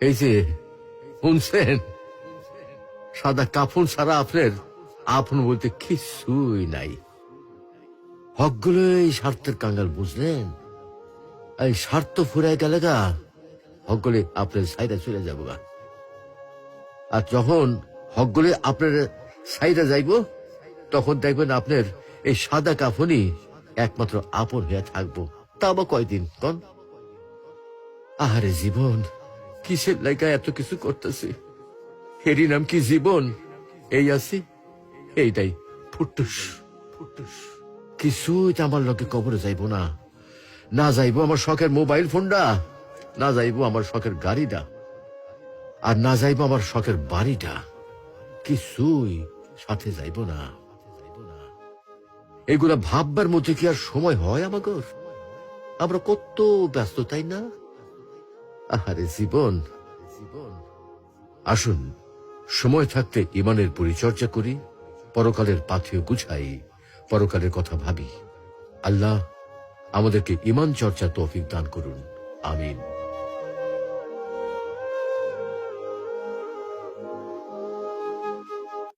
এই যে শুনছেন, সাদা কাফন ছাড়া আপনার আপন বলতে কিছুই নাই। হকগুলো এই স্বার্থের কাঙ্গাল, বুঝলেন? এই স্বার্থ ফুরাই গেলে গা হকগুলি আপনার সাইডে চলে যাবো গা। আর যখন হকগুলি আপনার সাইডে যাইব, তখন দেখবেন আপনার এই সাদা কাফনই একমাত্র আপন হয়ে থাকবো। তা বা কয়দিন কন? আহারে জীবন, কিসের লাইগা এত কিছু করতেছি? এরই নাম কি জীবন? এই আছি, এইটাই ফুটুস ফুটুস। কিছুই তো আমার লোকে কবরে যাইব না। না যাইব আমার শখের মোবাইল ফোনটা, না যাইব আমার শখের গাড়িটা, আর না যাইব আমার শখের বাড়িটা। কিছুই সাথে যাইব না। এগুলা ভাববার মধ্যে কি আর সময় হয় আমাগর? আমরা কত ব্যস্ত, তাই না? আহারে জীবন জীবন। আসুন, সময় থাকতে ইমানের পরিচর্যা করি, পরকালের পাথেয় গুছাই, পরকালের কথা ভাবি। আল্লাহ আমাদেরকে ইমান চর্চা তৌফিক দান করুন। আমিন।